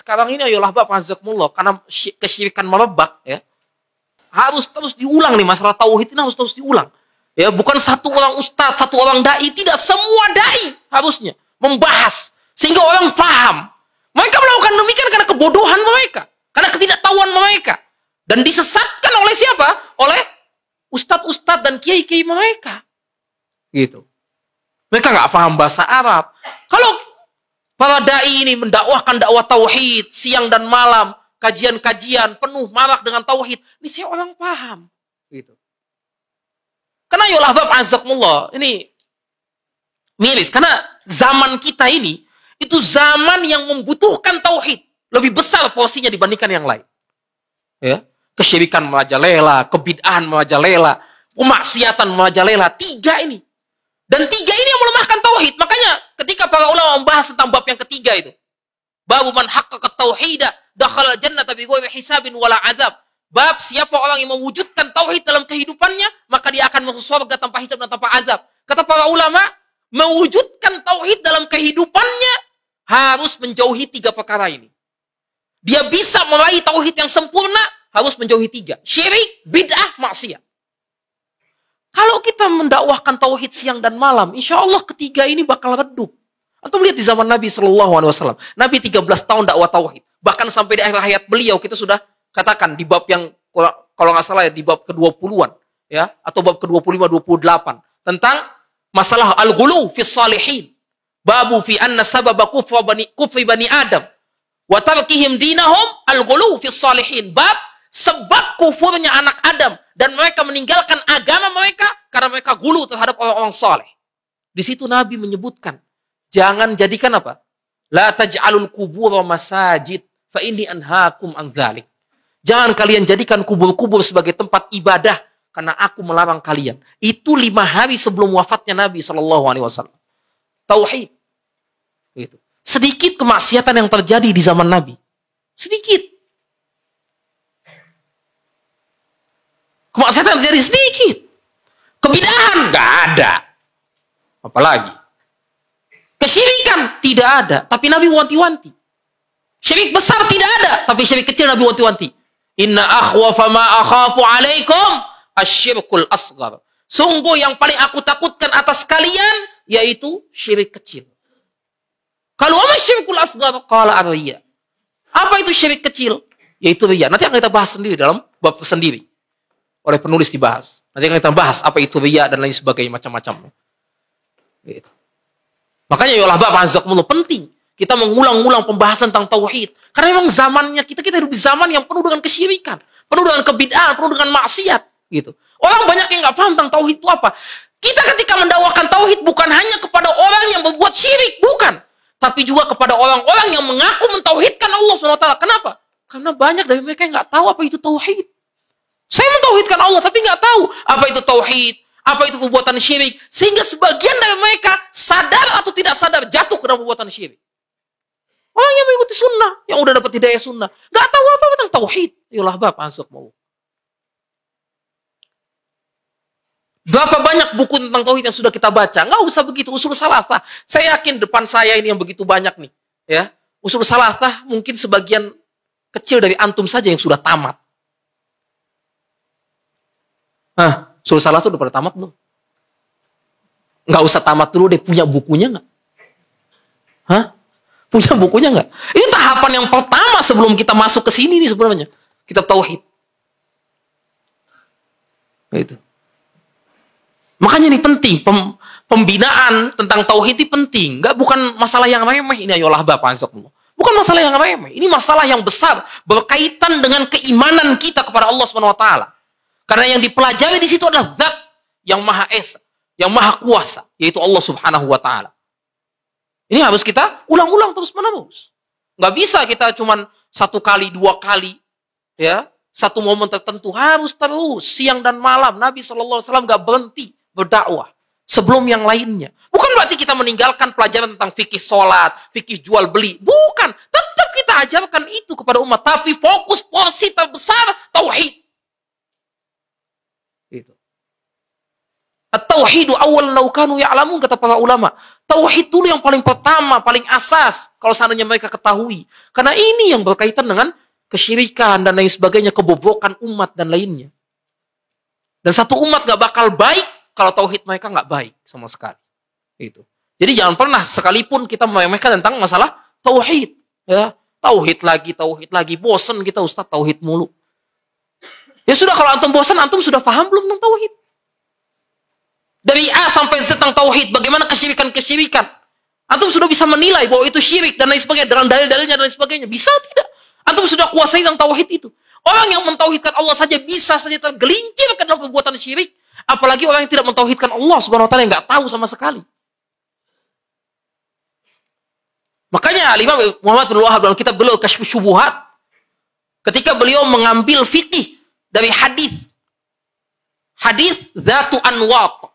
sekarang ini ayolah Bapak azakumullah, karena kesyirikan merebak ya. Harus terus diulang nih masalah tauhid ini, harus terus diulang. Ya, bukan satu orang ustadz, satu orang dai, tidak, semua dai harusnya membahas sehingga orang paham. Mereka melakukan demikian karena kebodohan mereka, karena ketidaktahuan mereka, dan disesatkan oleh siapa? Oleh ustadz-ustadz dan kiai-kiai mereka. Gitu. Mereka nggak paham bahasa Arab. Kalau para dai ini mendakwahkan dakwah tauhid siang dan malam, kajian-kajian penuh marak dengan tauhid, ini saya orang paham. Gitu. Karena yolah bab azakumullah, ini miris. Karena zaman kita ini, itu zaman yang membutuhkan tauhid. Lebih besar porsinya dibandingkan yang lain. Ya, kesyirikan merajalela, kebid'ahan merajalela, kemaksiatan merajalela. 3 ini. Dan 3 ini yang melemahkan tauhid. Makanya ketika para ulama membahas tentang bab yang ketiga itu, babu man haqqaqa tauhida dakhala jannata bighairi hisabin wala adzab. Bab siapa orang yang mewujudkan tauhid dalam kehidupannya, maka dia akan masuk surga tanpa hisab dan tanpa azab. Kata para ulama, mewujudkan tauhid dalam kehidupannya harus menjauhi 3 perkara ini. Dia bisa meraih tauhid yang sempurna, harus menjauhi 3. Syirik, bid'ah, maksiat. Kalau kita mendakwahkan tauhid siang dan malam, insya Allah ketiga ini bakal redup. Antum lihat di zaman Nabi SAW. Nabi 13 tahun dakwah tauhid. Bahkan sampai di akhir hayat beliau, kita sudah katakan di bab yang, kalau nggak salah ya, di bab ke-20-an. Ya, atau bab ke-25, 28. Tentang masalah al-ghulu fi salihin. Babu fi anna sababa kufri bani Adam. Wa tarkihim dinahum al-ghulu fi salihin. Bab sebab kufurnya anak Adam. Dan mereka meninggalkan agama mereka karena mereka gulu terhadap orang-orang saleh. Di situ Nabi menyebutkan, jangan jadikan apa? La taj'alul kubur masajid fa inni anhaakum an dzalik. Jangan kalian jadikan kubur-kubur sebagai tempat ibadah karena aku melarang kalian. Itu 5 hari sebelum wafatnya Nabi SAW. Tauhid. Gitu. Sedikit kemaksiatan yang terjadi di zaman Nabi. Sedikit. Kemaksiatan terjadi sedikit. Kebidahan nggak ada. Apalagi. Kesyirikan tidak ada. Tapi Nabi wanti-wanti. Syirik besar tidak ada. Tapi syirik kecil Nabi wanti-wanti. Inna akhwafa ma akhafu alaikum asyirkul asghar. Sungguh yang paling aku takutkan atas kalian yaitu syirik kecil. Kalau apa syirkul asghar? Qala ar-riya. Apa itu syirik kecil? Yaitu riya. Nanti akan kita bahas sendiri dalam bab tersendiri. Oleh penulis dibahas. Nanti akan kita bahas apa itu riya dan lain sebagainya macam-macam. Gitu. Makanya ya Allah Bapak azakumullah, penting kita mengulang-ulang pembahasan tentang tauhid. Karena memang zamannya kita hidup di zaman yang penuh dengan kesyirikan, penuh dengan kebid'ahan, penuh dengan maksiat, gitu. Orang banyak yang nggak paham tentang tauhid itu apa. Kita ketika mendakwakan tauhid bukan hanya kepada orang yang berbuat syirik, bukan, tapi juga kepada orang-orang yang mengaku mentauhidkan Allah SWT. Kenapa? Karena banyak dari mereka yang nggak tahu apa itu tauhid. Saya mentauhidkan Allah, tapi nggak tahu apa itu tauhid, apa itu perbuatan syirik, sehingga sebagian dari mereka sadar atau tidak sadar jatuh ke dalam perbuatan syirik. Orang yang mengikuti sunnah, yang udah dapat hidayah sunnah, nggak tahu apa tentang tauhid. Yalah Bapak azakumullah. Berapa banyak buku tentang tauhid yang sudah kita baca? Nggak usah begitu. Usul salasah. Saya yakin depan saya ini yang begitu banyak nih, ya. Usul salasah mungkin sebagian kecil dari antum saja yang sudah tamat. Usul salasah udah pada tamat belum? Nggak usah tamat dulu deh, punya bukunya nggak? Punya bukunya nggak? Ini tahapan yang pertama sebelum kita masuk ke sini nih sebenarnya. Kitab tauhid. Itu. Makanya ini penting, pembinaan tentang tauhid ini penting. Bukan masalah yang remeh ini ayolah Bapak azakumullah. Bukan masalah yang remeh. Ini masalah yang besar berkaitan dengan keimanan kita kepada Allah SWT. Karena yang dipelajari di situ adalah zat yang Maha Esa, yang Maha Kuasa, yaitu Allah Subhanahu wa taala. Ini harus kita ulang-ulang terus-menerus. Nggak bisa kita cuman 1 kali, 2 kali, ya, satu momen tertentu. Harus terus, siang dan malam. Nabi SAW nggak berhenti berdakwah sebelum yang lainnya. Bukan berarti kita meninggalkan pelajaran tentang fikih sholat, fikih jual beli. Bukan. Tetap kita ajarkan itu kepada umat. Tapi fokus porsi terbesar, tauhid. Gitu. At-tauhidu awal law kanu ya'lamun, kata para ulama. Tauhid dulu yang paling pertama, paling asas kalau seandainya mereka ketahui. Karena ini yang berkaitan dengan kesyirikan dan lain sebagainya, kebobrokan umat dan lainnya. Dan satu umat gak bakal baik kalau tauhid mereka gak baik sama sekali. Itu. Jadi jangan pernah sekalipun kita meremehkan tentang masalah tauhid. Ya, tauhid lagi, bosan kita Ustaz tauhid mulu. Ya sudah, kalau antum bosan, antum sudah paham belum tentang tauhid? Dari A sampai Z tentang tauhid, bagaimana kesyirikan-kesyirikan. Antum sudah bisa menilai bahwa itu syirik dan lain sebagainya, dengan dalil-dalilnya dan lain sebagainya. Bisa tidak? Antum sudah kuasai tentang tauhid itu. Orang yang mentauhidkan Allah saja bisa saja tergelincir ke dalam perbuatan syirik, apalagi orang yang tidak mentauhidkan Allah Subhanahu wa taala, yang enggak tahu sama sekali. Makanya Imam Muhammad bin Wahab dalam kitab beliau Kasyfus Syubuhat, ketika beliau mengambil fikih dari hadis Zatu Anwat,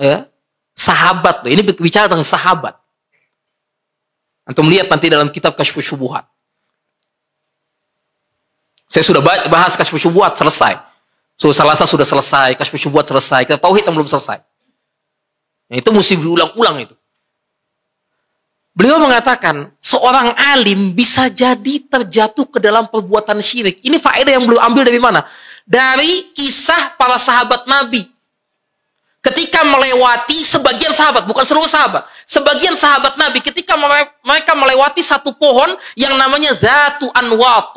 ya, sahabat, ini bicara tentang sahabat. Antum lihat nanti dalam kitab Kasyfus Syubuhat. Saya sudah bahas Kasyfus Syubuhat, selesai. So, Salasa sudah selesai, Kasyfus Syubuhat selesai, kita tauhid yang belum selesai. Nah, itu mesti diulang-ulang itu. Beliau mengatakan, seorang alim bisa jadi terjatuh ke dalam perbuatan syirik. Ini faedah yang beliau ambil dari mana? Dari kisah para sahabat Nabi. Ketika melewati sebagian sahabat, bukan seluruh sahabat, sebagian sahabat Nabi, ketika mereka melewati satu pohon yang namanya Zatu Anwat.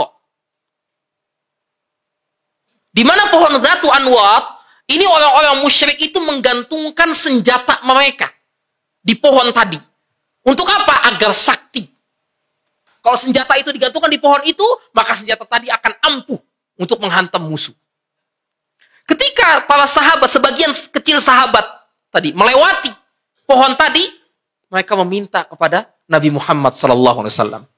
Di mana pohon Zatu Anwat, ini orang-orang musyrik itu menggantungkan senjata mereka di pohon tadi. Untuk apa? Agar sakti. Kalau senjata itu digantungkan di pohon itu, maka senjata tadi akan ampuh untuk menghantam musuh. Ketika para sahabat, sebagian kecil sahabat tadi melewati pohon tadi, mereka meminta kepada Nabi Muhammad SAW.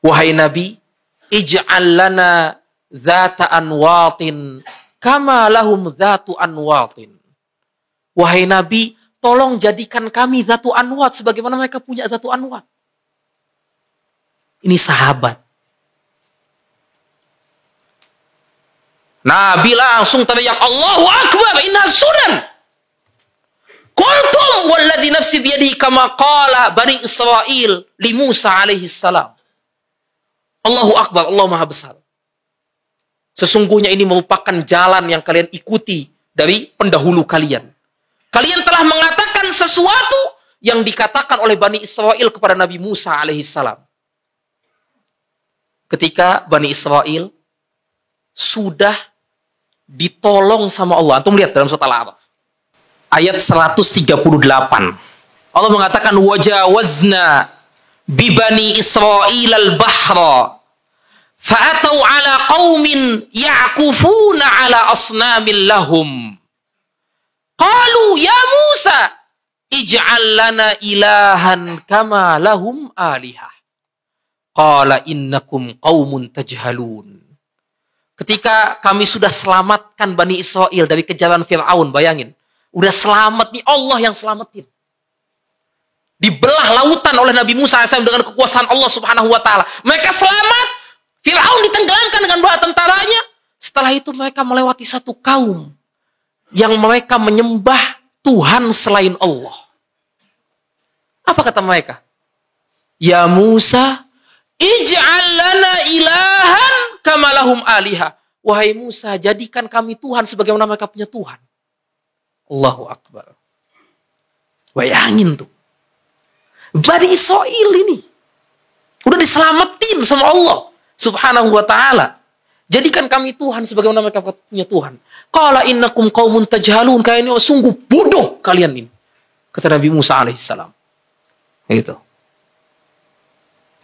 Wahai Nabi, ij'al lana dzata anwatin kama lahum dzatu anwatin. Wahai Nabi, tolong jadikan kami Zatu Anwat sebagaimana mereka punya Zatu Anwat. Ini sahabat. Nabi langsung teriak, Allahu Akbar, inna sunan. Qultum walladhi nafsi biyadihi kama qala Bani Israel li Musa alaihi salam. Allahu Akbar, Allah Maha Besar. Sesungguhnya ini merupakan jalan yang kalian ikuti dari pendahulu kalian. Kalian telah mengatakan sesuatu yang dikatakan oleh Bani Israel kepada Nabi Musa alaihissalam. Ketika Bani Israel sudah ditolong sama Allah. Antum lihat dalam surat Al-A'raf. Ayat 138. Allah mengatakan, wajawazna bi Bani Israel al-bahra fa'atau ala qaumin ya'kufuna ala asnamin lahum. Qalu ya Musa ij'al lana ilahan kama lahum alihah. Qala innakum qaumun tajhalun. Ketika kami sudah selamatkan Bani Israel dari kejaran Fir'aun, bayangin. Udah selamat nih, Allah yang selamatin. Dibelah lautan oleh Nabi Musa AS dengan kekuasaan Allah Subhanahu wa taala. Mereka selamat. Fir'aun ditenggelamkan dengan bala tentaranya. Setelah itu mereka melewati satu kaum yang mereka menyembah Tuhan selain Allah. Apa kata mereka? Ya Musa, ij'al lana ilahan kama lahum alihah. Wahai Musa, jadikan kami Tuhan sebagaimana mereka punya Tuhan. Allahu Akbar. Bayangin tuh. Bani Israil ini udah diselamatin sama Allah Subhanahu wa ta'ala. Jadikan kami Tuhan sebagaimana mereka punya Tuhan. Qala innakum qaumun tajhalun. Kalian ini sungguh bodoh kalian ini. Kata Nabi Musa alaihissalam. Gitu.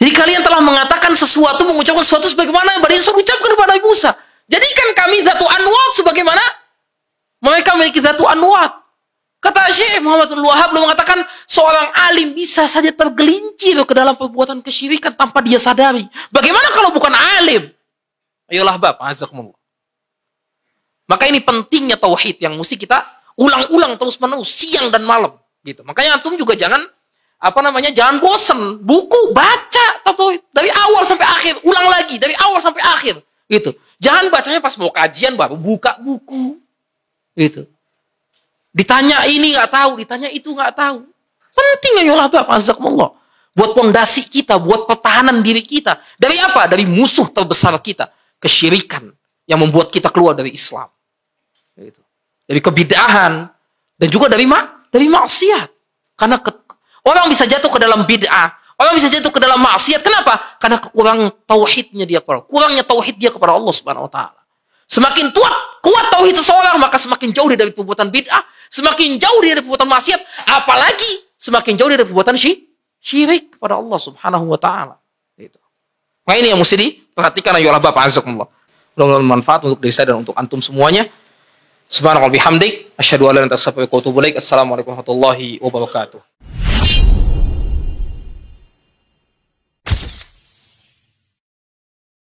Jadi kalian telah mengatakan sesuatu, mengucapkan sesuatu sebagaimana Bani Israil ucapkan kepada Nabi Musa. Jadikan kami Zatu Anwat sebagaimana mereka memiliki Zatu Anwat. Kata Syekh Muhammad bin Wahab mengatakan seorang alim bisa saja tergelincir ke dalam perbuatan kesyirikan tanpa dia sadari. Bagaimana kalau bukan alim? Ayolah bab, azakumullah. Maka ini pentingnya tauhid yang mesti kita ulang-ulang terus-menerus siang dan malam, gitu. Makanya antum juga jangan jangan bosen. Buku baca tauhid dari awal sampai akhir, ulang lagi dari awal sampai akhir, gitu. Jangan bacanya pas mau kajian baru buka buku. Gitu. Ditanya ini nggak tahu, ditanya itu nggak tahu. Penting ayolah Bapak, azakumullah. Buat pondasi kita, buat pertahanan diri kita. Dari apa? Dari musuh terbesar kita, kesyirikan yang membuat kita keluar dari Islam. Gitu. Dari kebid'ahan dan juga dari maksiat. Karena orang bisa jatuh ke dalam bid'ah, orang bisa jatuh ke dalam maksiat. Kenapa? Karena kekurangan tauhidnya dia, kurangnya tauhid dia kepada Allah Subhanahu wa taala. Semakin kuat tauhid seseorang, maka semakin jauh dia dari perbuatan bid'ah, semakin jauh dia dari perbuatan maksiat, apalagi semakin jauh dia dari perbuatan syirik kepada Allah Subhanahu wa taala. Gitu. Nah, ini yang mesti diperhatikan ayolah Bapak azakumullah. Mudah-mudahan manfaat untuk diri saya dan untuk antum semuanya. Subhanallah bihamdik, asyhadu an la ilaha illa anta astaghfiruka wa atubu ilaik. Assalamualaikum warahmatullahi wabarakatuh.